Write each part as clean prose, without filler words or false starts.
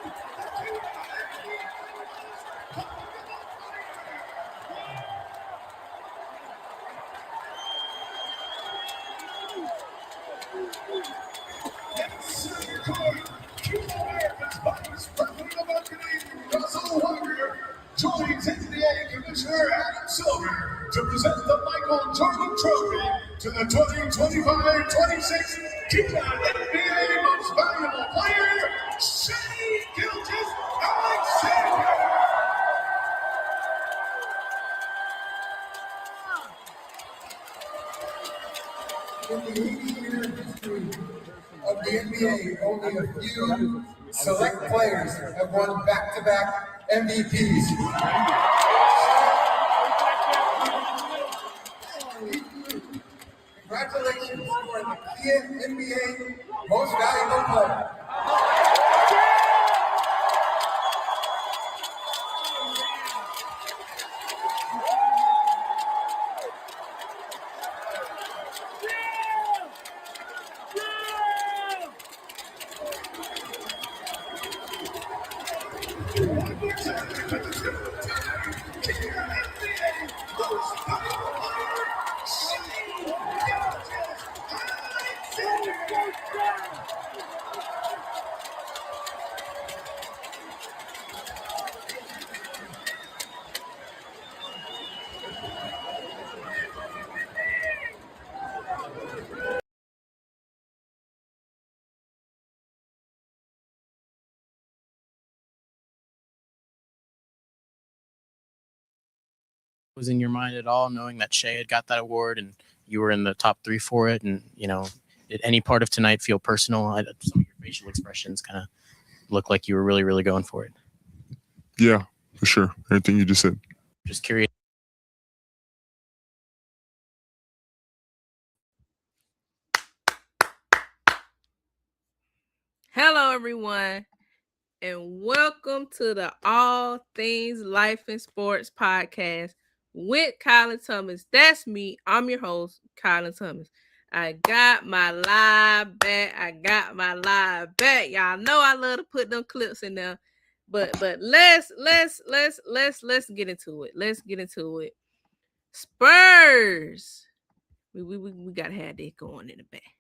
Joins NBA Commissioner Adam Silver to present the Michael Jordan Trophy to the 2025-26 Cuba NBA Most Valuable Player, Shea Gilgeous-Alexander. In the 80-year history of the NBA, only a few select players have won back-to-back MVPs. Congratulations for the NBA Most Valuable Player. Was in your mind at all, knowing that Shea had got that award and you were in the top 3 for it? And, did any part of tonight feel personal? Some of your facial expressions kind of look like you were really, really going for it. Yeah, for sure. Everything you just said. Just curious. Hello, everyone, and welcome to the All Things Life and Sports podcast with Colin Thomas. That's me. I'm your host, Colin Thomas. I got my live back. Y'all know I love to put them clips in there. But let's get into it. Let's get into it. Spurs. We gotta have that going in the back.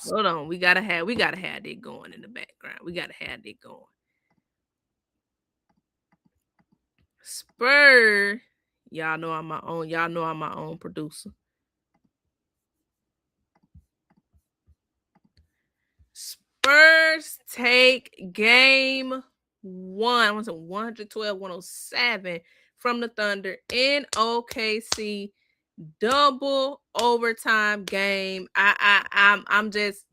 Hold on, we gotta have that going in the background. We gotta have that going. Spurs, y'all know I'm my own producer. Spurs take game 1. Was it 112-107 from the Thunder in OKC. Double overtime game. It's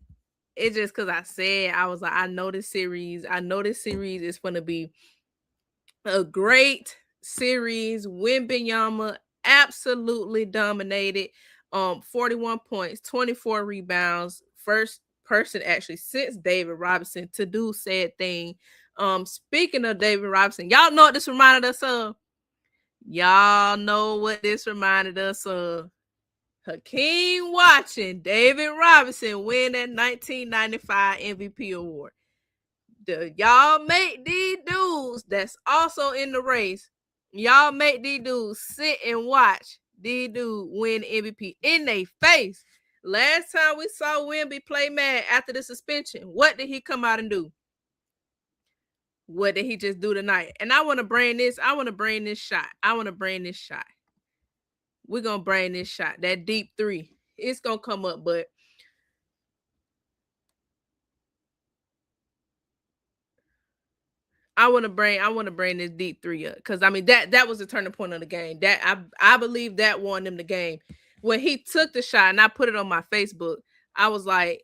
just because I said, I was like, I know this series is going to be a great series. Wembanyama absolutely dominated. 41 points, 24 rebounds. First person actually since David Robinson to do said thing. Speaking of David Robinson, y'all know what this reminded us of? Hakeem watching David Robinson win that 1995 MVP award. Y'all make these dudes that's also in the race, y'all make these dudes sit and watch these dudes win MVP in their face. Last time we saw Wemby play mad after the suspension, what did he come out and do? What did he just do tonight? And I want to bring this shot. We're going to bring this shot. That deep three. It's going to come up, but I want to bring this deep three up. Because, I mean, that was the turning point of the game. That I believe that won them the game. When he took the shot, and I put it on my Facebook, I was like,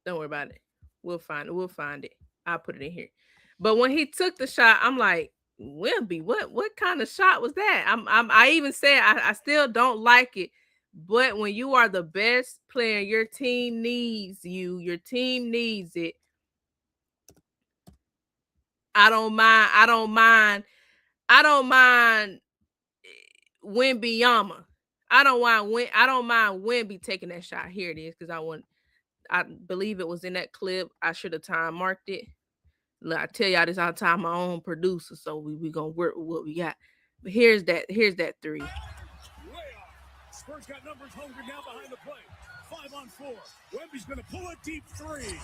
don't worry about it. We'll find it. I'll put it in here. But when he took the shot, I'm like, Wemby, what kind of shot was that? I even said I still don't like it. But when you are the best player, your team needs you. Your team needs it. I don't mind Wembanyama. I don't mind Wemby taking that shot. Here it is, because I want I believe it was in that clip. I should have time marked it. Look, I tell y'all this all the time, my own producer, so we gonna work with what we got. But here's that three. Way off. Spurs got numbers hungry now behind the play. 5-on-4. Wemby's gonna pull a deep three.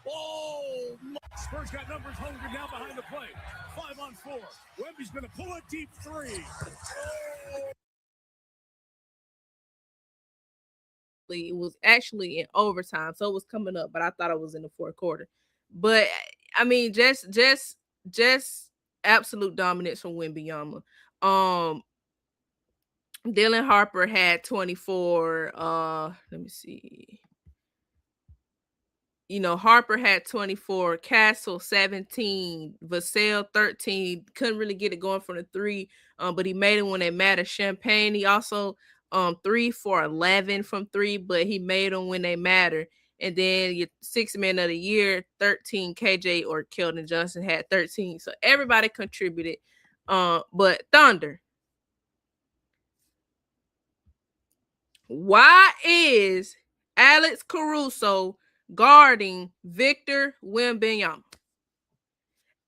Oh. Spurs got numbers hungry now behind the play. 5-on-4. Wemby's gonna pull a deep three. It was actually in overtime, so it was coming up, but I thought it was in the fourth quarter. But I mean, just absolute dominance from Wembanyama. Dylan Harper had 24. Let me see. Harper had 24, Castle 17, Vassell 13. Couldn't really get it going from the three, but he made it when it mattered. Champagne, he also 3 for 11 from three, but he made them when they matter. And then your 6th man of the year, 13, KJ or Keldon Johnson had 13. So everybody contributed. But Thunder, why is Alex Caruso guarding Victor Wembanyama?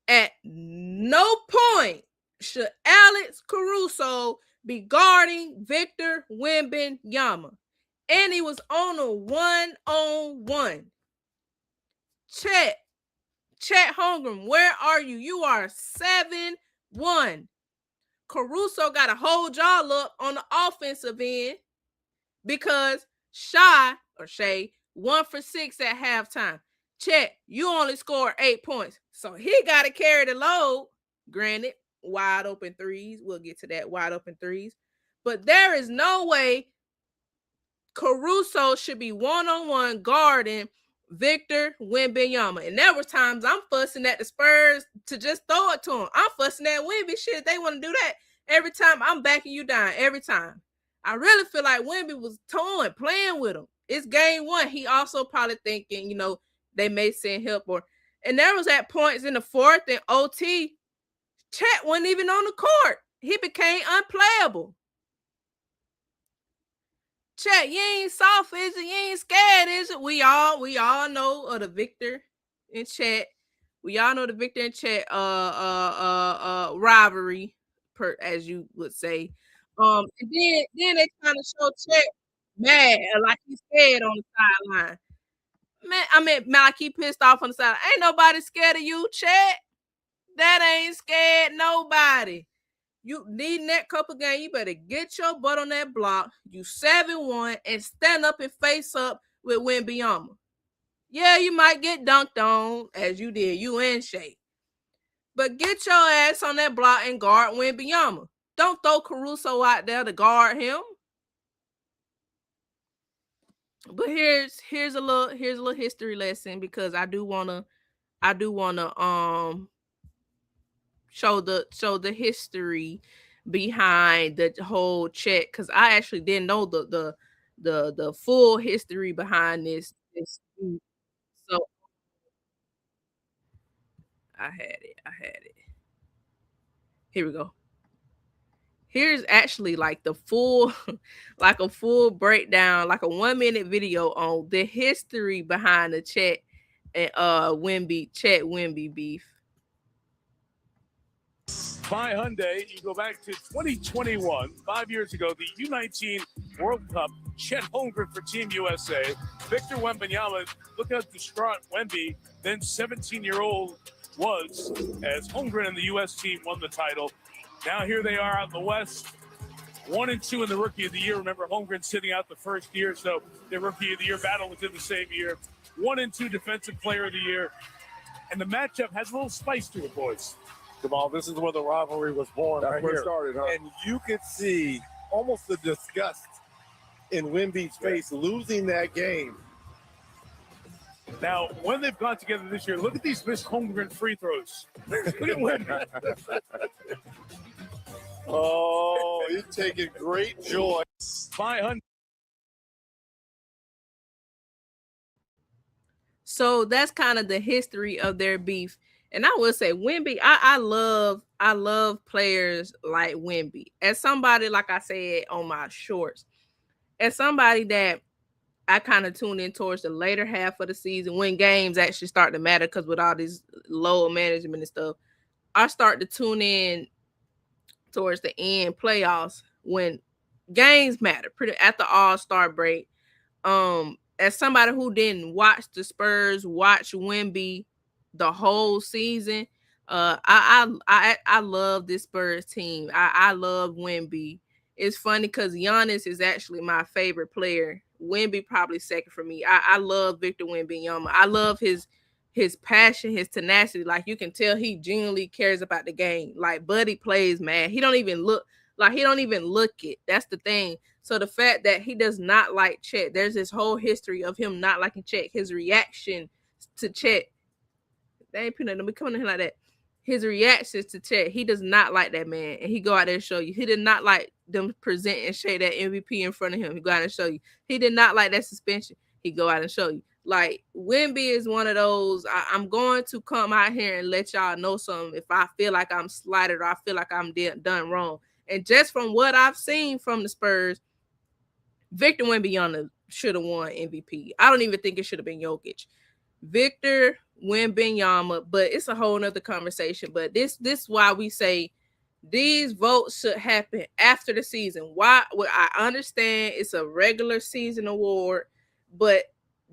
At no point should Alex Caruso be guarding Victor Wembanyama. And he was on a 1-on-1. Chet Holmgren, where are you? You are 7-1. Caruso got to hold y'all up on the offensive end because Shea 1 for 6 at halftime. Chet, you only scored 8 points. So he got to carry the load. Granted, wide open threes. We'll get to that, wide open threes. But there is no way Caruso should be 1-on-1 guarding Victor Wembanyama. And there were times I'm fussing at the Spurs to just throw it to him. I'm fussing at Wemby. Shit, they want to do that every time. I'm backing you down every time. I really feel like Wemby was playing with him. It's game 1. He also probably thinking, they may send help. And there was at points in the 4th and OT, Chet wasn't even on the court. He became unplayable. Chet, you ain't soft, is it? You ain't scared, is it? We all know of the Victor and Chet. We all know the Victor and Chet rivalry, as you would say. And then they kind of show Chet mad, like he's scared on the sideline. Man, like he pissed off on the sideline. Ain't nobody scared of you, Chet. That ain't scared nobody. You needing that couple game, you better get your butt on that block. You 7-1 and stand up and face up with Wembanyama. Yeah, you might get dunked on as you did, you and Shea. But get your ass on that block and guard Wembanyama. Don't throw Caruso out there to guard him. But here's a little history lesson, because I do wanna show the history behind the whole Chet, because I actually didn't know the full history behind this. So I had it. Here we go. Here's actually like the full, like a full breakdown, like a 1-minute video on the history behind the Chet and Wemby beef. By Hyundai, you go back to 2021, 5 years ago, the U19 World Cup. Chet Holmgren for Team USA. Victor Wembanyama, look how distraught Wemby, then 17-year-old, was as Holmgren and the U.S. team won the title. Now here they are out in the West, 1-2 in the Rookie of the Year. Remember, Holmgren sitting out the first year, so the Rookie of the Year battle was in the same year. 1-2 Defensive Player of the Year. And the matchup has a little spice to it, boys. Jamal, this is where the rivalry was born. That's right where here. it started, huh? And you could see almost the disgust in Wemby's face losing that game. Now, when they've gone together this year, look at these missed Holmgren free throws. Look at Wemby. Oh, he's taking great joy. 500. So that's kind of the history of their beef. And I will say, Wemby, I love players like Wemby. As somebody, like I said on my shorts, as somebody that I kind of tune in towards the later half of the season when games actually start to matter, because with all this low management and stuff, I start to tune in towards the end playoffs when games matter pretty after All-Star break. As somebody who didn't watch the Spurs watch Wemby the whole season, I love this Spurs team. I love Wemby. It's funny because Giannis is actually my favorite player. Wemby probably second for me. I love Victor Wembanyama. I love his passion, his tenacity. Like, you can tell he genuinely cares about the game. Like, Buddy plays, man. He don't even look it. That's the thing. So the fact that he does not like Chet, there's this whole history of him not liking Chet. His reaction to Chet, they ain't putting them coming in here like that. His reactions to Chet, he does not like that man, and he go out there and show you. He did not like them present and shade that MVP in front of him. He go out and show you. He did not like that suspension. He go out and show you. Like, Wemby is one of those. I'm going to come out here and let y'all know something if I feel like I'm slighted or I feel like I'm done wrong. And just from what I've seen from the Spurs, Victor Wembanyama should have won MVP. I don't even think it should have been Jokic. Victor Wembanyama, but it's a whole nother conversation. But this is why we say these votes should happen after the season. Why? Well, I understand it's a regular season award, but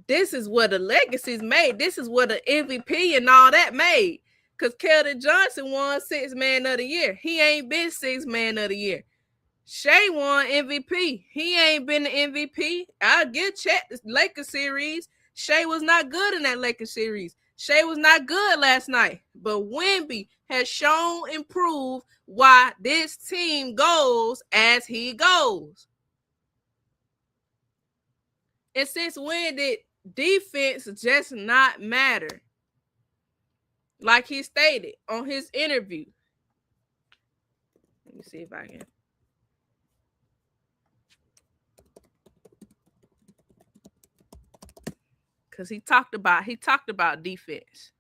this is what the legacy's made. This is what the MVP and all that made. Because Keldon Johnson won 6th Man of the Year. He ain't been 6th Man of the Year. Shea won MVP. He ain't been the MVP. I'll give Chet the Lakers series. Shea was not good in that Lakers series. Shea was not good last night. But Wemby has shown and proved why this team goes as he goes. And since when did defense just not matter? Like he stated on his interview. Let me see if I can. Because he talked about defense.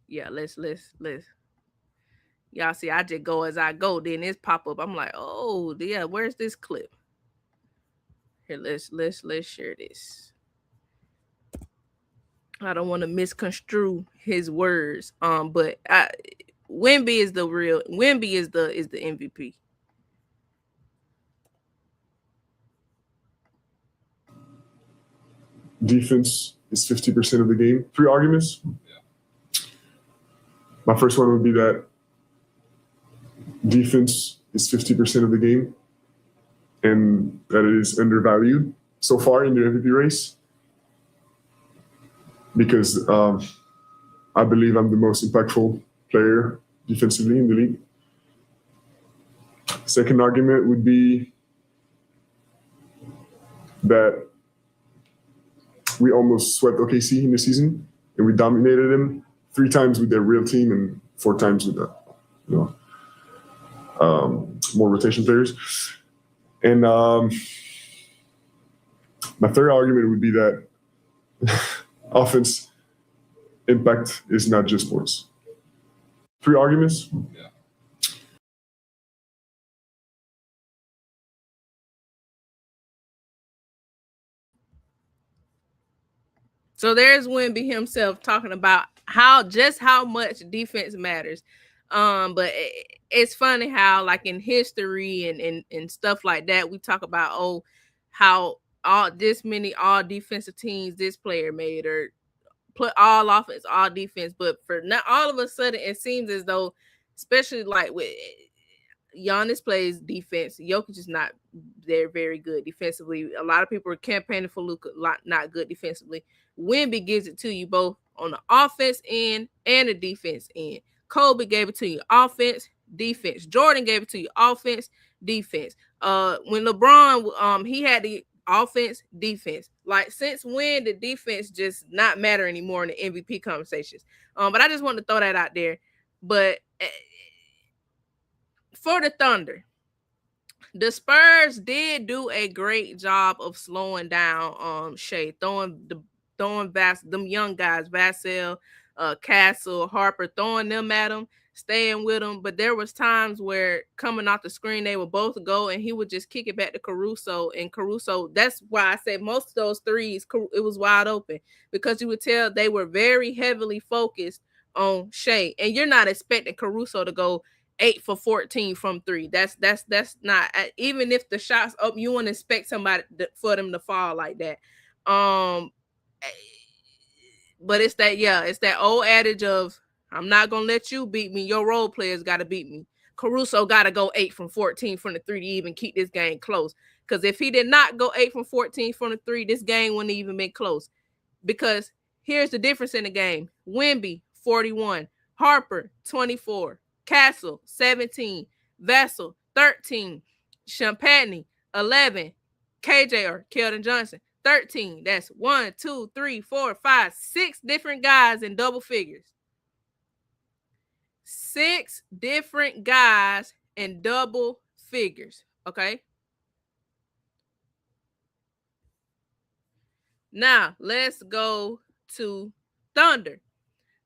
Yeah, let's y'all see, I just go as I go. Then this pop up. I'm like, oh yeah, where's this clip? Here, let's share this. I don't want to misconstrue his words. But Wemby is the MVP. Defense is 50% of the game. 3 arguments. My first one would be that defense is 50% of the game and that it is undervalued so far in the MVP race because I believe I'm the most impactful player defensively in the league. Second argument would be that we almost swept OKC in the season and we dominated them 3 times with their real team and 4 times with the, more rotation players. And my third argument would be that offense impact is not just sports. 3 arguments. Yeah. So there's Wemby himself talking about how much defense matters. But it's funny how, like, in history and stuff like that, we talk about how all defensive teams this player made, or put all offense, all defense. But for not all of a sudden, it seems as though, especially like with Giannis plays defense, Jokic is not very good defensively. A lot of people are campaigning for Luka, not good defensively. Wemby gives it to you both on the offense end and the defense end. Kobe gave it to you offense, defense. Jordan gave it to you offense, defense. When LeBron, he had the offense, defense. Like, since when did defense just not matter anymore in the MVP conversations? But I just wanted to throw that out there. But for the Thunder, the Spurs did do a great job of slowing down Shea, throwing them young guys, Vassell, Castle, Harper, throwing them at him. staying with him. But there was times where coming off the screen, they would both go and he would just kick it back to Caruso. And Caruso, that's why I said most of those threes, it was wide open, because you would tell they were very heavily focused on Shea. And you're not expecting Caruso to go 8 for 14 from 3. That's not, even if the shots up, you wouldn't expect somebody for them to fall like that. But it's that old adage of, I'm not gonna let you beat me. Your role players gotta beat me. Caruso gotta go 8 from 14 from the 3 to even keep this game close. Because if he did not go 8 from 14 from the 3, this game wouldn't even been close. Because here's the difference in the game: Wemby 41, Harper 24, Castle 17, Vessel 13, Champagny 11, KJ or Keldon Johnson 13. That's 1, 2, 3, 4, 5, 6 different guys in double figures. 6 different guys in double figures. Okay. Now let's go to Thunder.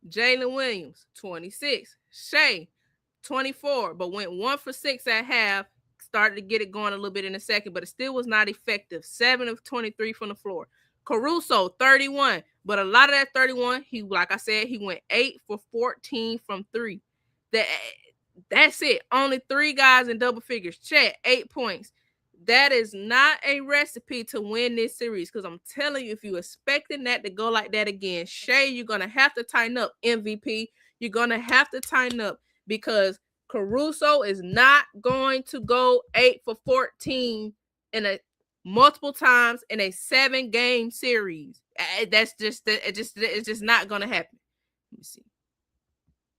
Jalen Williams 26, Shea 24, but went 1 for 6 at half. Started to get it going a little bit in the second, but it still was not effective. 7 of 23 from the floor. Caruso 31, but a lot of that 31, he, like I said, he went 8 for 14 from 3. That's it. Only 3 guys in double figures. Chet 8 points. That is not a recipe to win this series, because I'm telling you, if you're expecting that to go like that again, Shea, you're going to have to tighten up. MVP, you're going to have to tighten up, because Caruso is not going to go 8 for 14 in a multiple times in a 7-game series. It's just not going to happen. Let me see.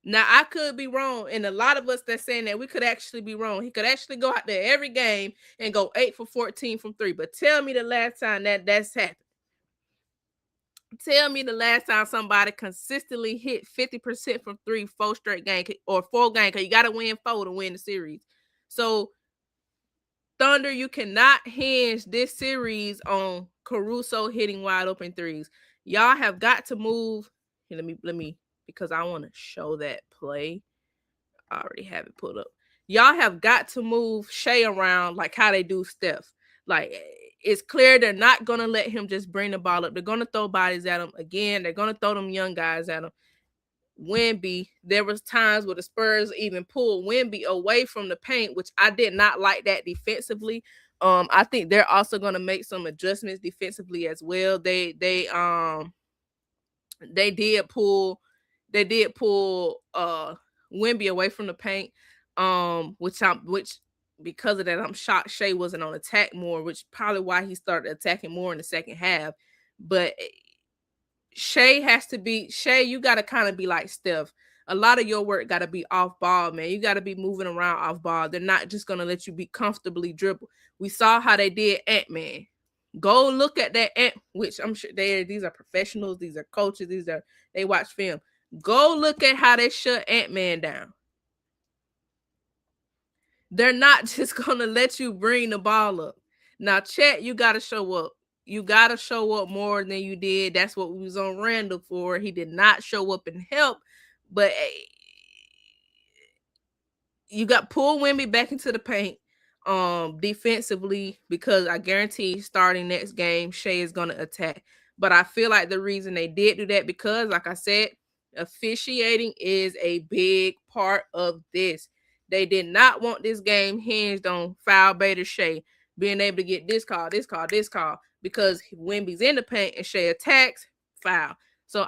Now, I could be wrong, and a lot of us that's saying that, we could actually be wrong. He could actually go out there every game and go 8 for 14 from 3. But tell me the last time that's happened. Tell me the last time somebody consistently hit 50% from 3 4 straight game or 4 games, because you got to win 4 to win the series. So, Thunder, you cannot hinge this series on Caruso hitting wide open threes. Y'all have got to move. Here, let me. Because I want to show that play. I already have it pulled up. Y'all have got to move Shea around like how they do Steph. Like, it's clear they're not going to let him just bring the ball up. They're going to throw bodies at him. Again, they're going to throw them young guys at him. Wemby, there was times where the Spurs even pulled Wemby away from the paint, which I did not like that defensively. I think they're also going to make some adjustments defensively as well. They did pull Wemby away from the paint, which because of that, I'm shocked Shea wasn't on attack more, which probably why he started attacking more in the second half. But Shea, you got to kind of be like Steph. A lot of your work got to be off ball, man. You got to be moving around off ball. They're not just going to let you be comfortably dribble. We saw how they did Ant-Man. Go look at that Ant, which I'm sure these are professionals, these are coaches, they watch film. Go look at how they shut Ant-Man down. They're not just going to let you bring the ball up. Now, Chet, you got to show up. You got to show up more than you did. That's what we was on Randall for. He did not show up and help. But you got pull Wemby back into the paint defensively, because I guarantee starting next game, Shea is going to attack. But I feel like the reason they did do that, because, like I said, officiating is a big part of this. They did not want this game hinged on foul bait or Shea being able to get this call, because Wemby's in the paint and Shea attacks, foul. So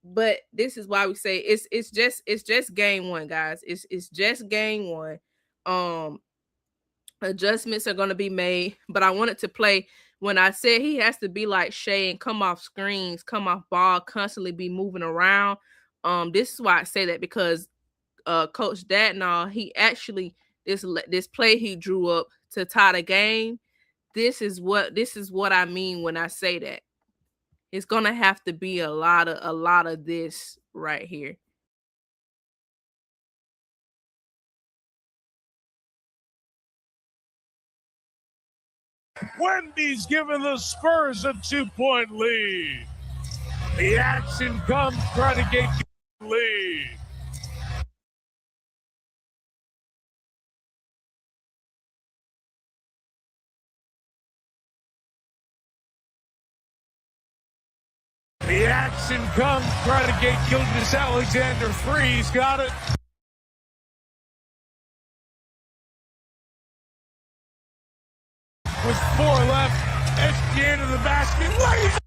but this is why we say it's just game one, guys. It's just game one. Adjustments are going to be made, but I wanted to play when I said he has to be like Shea and come off screens, come off ball, constantly be moving around. This is why I say that, because Coach Dadnall, he actually this play he drew up to tie the game. This is what I mean when I say that. It's gonna have to be a lot of this right here. Wemby's giving the Spurs a 2-point lead. The action comes trying to get lead. action comes. Try to get Gilgeous Alexander free. He's got it. With 4 left. SGA to the basket. Lays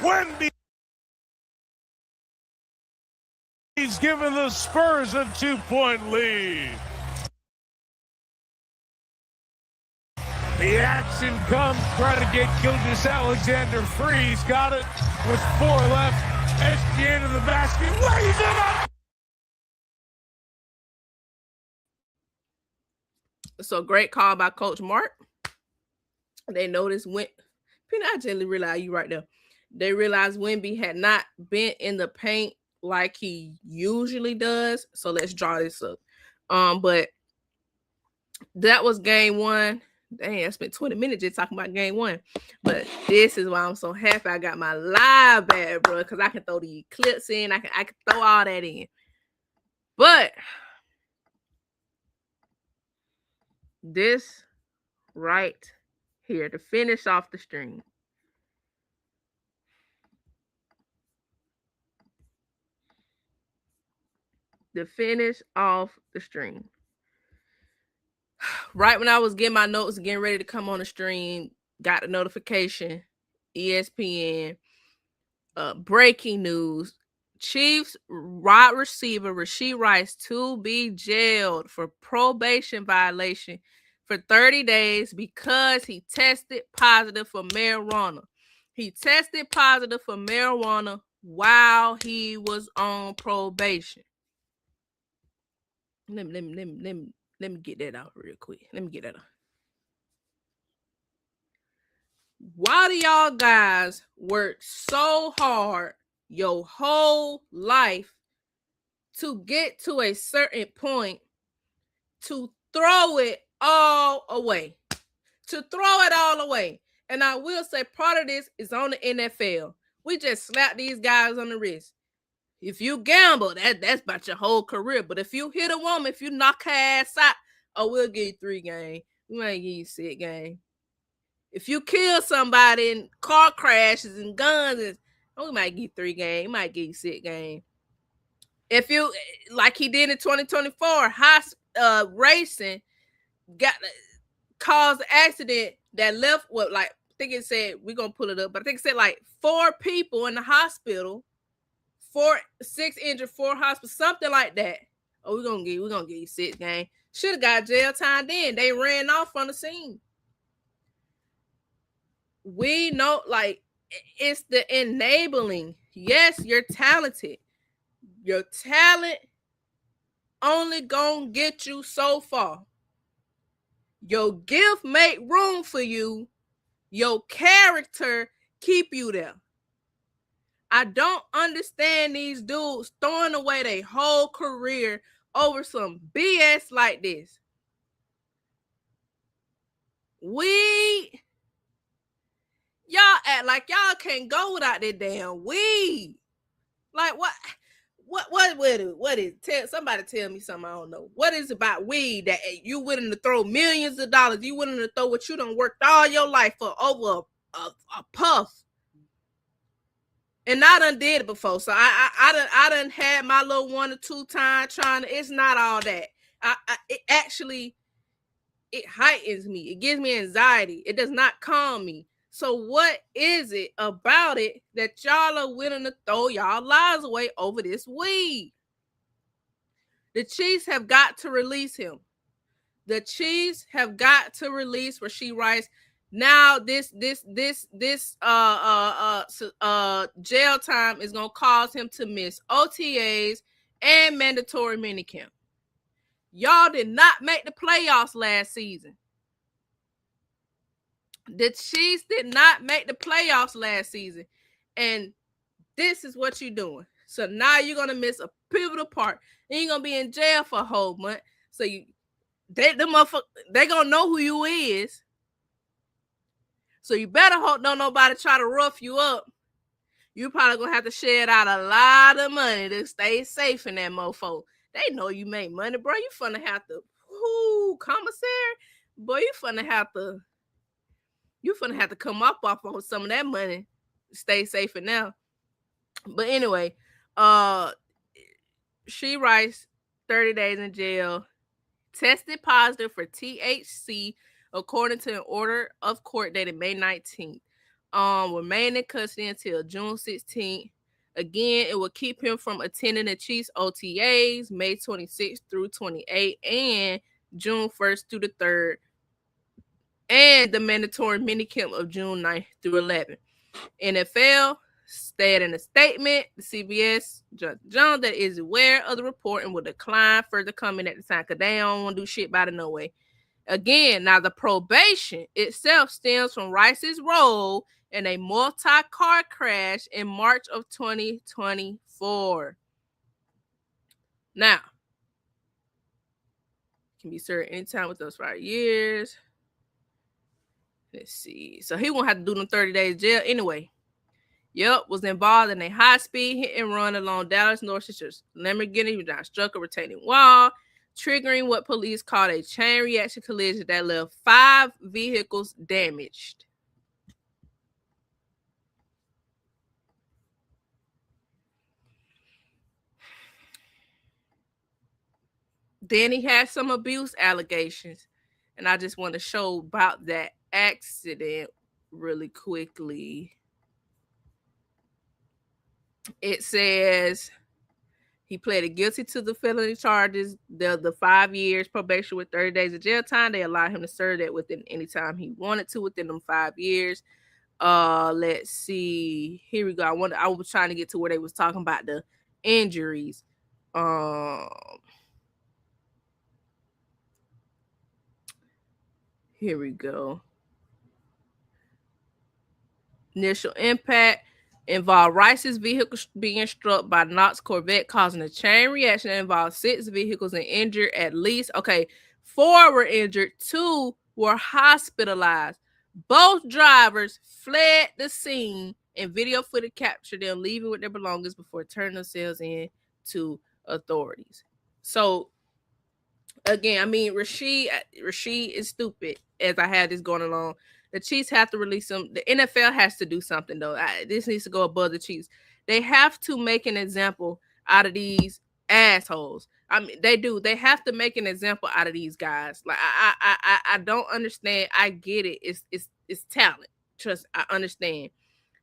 Wemby. He's given the Spurs a 2-point lead. The action comes. Try to get Gilgeous Alexander free. He's got it with 4 left. SGA to the basket. Lays it up. So great call by Coach Mark. They noticed I gently realized you right there. They realized Wemby had not been in the paint like he usually does. So let's draw this up. But that was game 1. Dang, I spent 20 minutes just talking about game 1. But this is why I'm so happy I got my live bag, bro, because I can throw the clips in. I can throw all that in. But this right here to finish off the string. To finish off the stream. Right when I was getting my notes, getting ready to come on the stream, got the notification, ESPN, breaking news, Chiefs wide receiver Rashee Rice to be jailed for probation violation for 30 days because he tested positive for marijuana. He tested positive for marijuana while he was on probation. Let me get that out real quick. Let me get that out. Why do y'all guys work so hard your whole life to get to a certain point to throw it all away? To throw it all away. And I will say part of this is on the NFL. We just slap these guys on the wrist. If you gamble, that's about your whole career. But if you hit a woman, if you knock her ass out, we'll give you 3 games. We might give you 6 games. If you kill somebody in car crashes and guns, we might give you 3 games. We might give you 6 games. If you, like he did in 2024, racing, caused an accident that left I think it said, we're going to pull it up, but I think it said 4 people in the hospital. 6 injured, 4 hospital, something like that. We're gonna give you 6 games. Should have got jail time then. They ran off from the scene. We know, it's the enabling. Yes, you're talented. Your talent only gonna get you so far. Your gift make room for you. Your character keep you there. I don't understand these dudes throwing away their whole career over some BS like this. Y'all act like y'all can't go without that damn weed. Like what is? Somebody tell me something I don't know. What is about weed that you willing to throw millions of dollars? You willing to throw what you done worked all your life for over a puff? And I done did it before. So I done had my little 1 or 2 times trying to, it's not all that. It heightens me. It gives me anxiety. It does not calm me. So what is it about it that y'all are willing to throw y'all lives away over this weed? The Chiefs have got to release him. The Chiefs have got to release Rashee Rice. Now this jail time is gonna cause him to miss OTAs and mandatory minicamp. Y'all did not make the playoffs last season. The Chiefs did not make the playoffs last season, and this is what you're doing. So now you're gonna miss a pivotal part, and you're gonna be in jail for a whole month. So they gonna know who you is. So you better hope don't nobody try to rough you up. You probably gonna have to shed out a lot of money to stay safe in that mofo. They know you make money, bro. You finna have to, commissary, boy. You finna have to come up off of some of that money to stay safe in now. But anyway, Rashee Rice, 30 days in jail, tested positive for THC according to an order of court dated May 19th. Remain in custody until June 16th. Again, it will keep him from attending the Chiefs OTAs May 26th through 28th and June 1st through the 3rd, and the mandatory minicamp of June 9th through 11th. NFL stated in a statement, the CBS John that is aware of the report and will decline further comment at the time because they don't want to do shit about it no way. Again, now the probation itself stems from Rice's role in a multi-car crash in March of 2024. Now, can be served anytime with those 5 years. Let's see. So he won't have to do them 30 days jail anyway. Yep, was involved in a high-speed hit and run along Dallas North Citrus Lamborghini that struck a retaining wall, triggering what police called a chain reaction collision that left 5 vehicles damaged. Then he had some abuse allegations, and I just want to show about that accident really quickly. It says he pleaded guilty to the felony charges, the 5 years probation with 30 days of jail time. They allowed him to serve that within any time he wanted to within them 5 years. Let's see. Here we go. I was trying to get to where they was talking about the injuries. Here we go. Initial impact involved Rice's vehicle being struck by Knox Corvette, causing a chain reaction that involved 6 vehicles and injured at least. 4 were injured, 2 were hospitalized. Both drivers fled the scene, and video footage captured them leaving with their belongings before turning themselves in to authorities. So, again, I mean, Rashee is stupid as I had this going along. The Chiefs have to release him. The NFL has to do something, though. This needs to go above the Chiefs. They have to make an example out of these assholes. I mean, they do. They have to make an example out of these guys. Like, I don't understand. I get it. It's talent. Trust, I understand.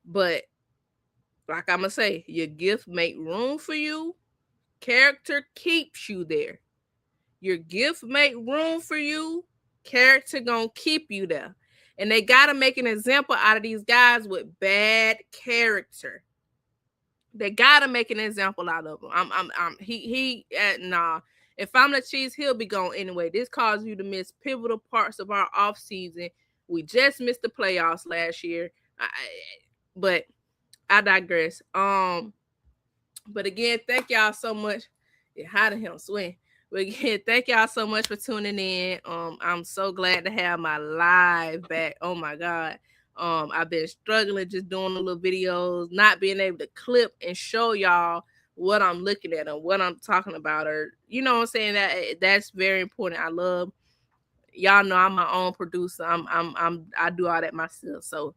But like I'm gonna say, your gift make room for you. Character keeps you there. Your gift make room for you. Character gonna keep you there. And they gotta make an example out of these guys with bad character. They gotta make an example out of him. Nah. If I'm the Chiefs, he'll be gone anyway. This caused you to miss pivotal parts of our offseason. We just missed the playoffs last year. But I digress. But again, thank y'all so much. How the hell swing? But again, thank y'all so much for tuning in. I'm so glad to have my live back. Oh my God. I've been struggling just doing the little videos, not being able to clip and show y'all what I'm looking at and what I'm talking about, or you know what I'm saying. That's very important. I love y'all know I'm my own producer. I do all that myself. So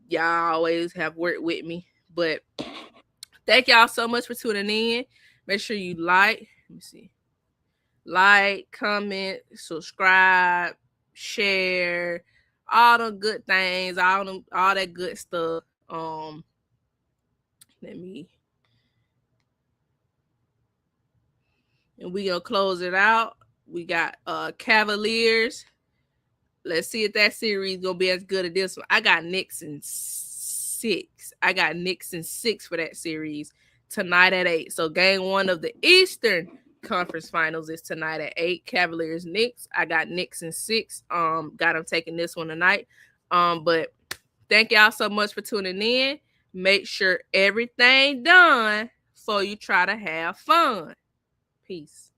y'all always have worked with me. But thank y'all so much for tuning in. Make sure you like. Let me see. Like, comment, subscribe, share, all the good things, all that good stuff. And we gonna close it out. We got Cavaliers. Let's see if that series gonna be as good as this one. I got Knicks in 6. I got Knicks in 6 for that series tonight at 8. So game 1 of the Eastern Conference Finals is tonight at 8. Cavaliers Knicks. I got Knicks in 6. Got them taking this one tonight. But thank y'all so much for tuning in. Make sure everything done before you try to have fun. Peace.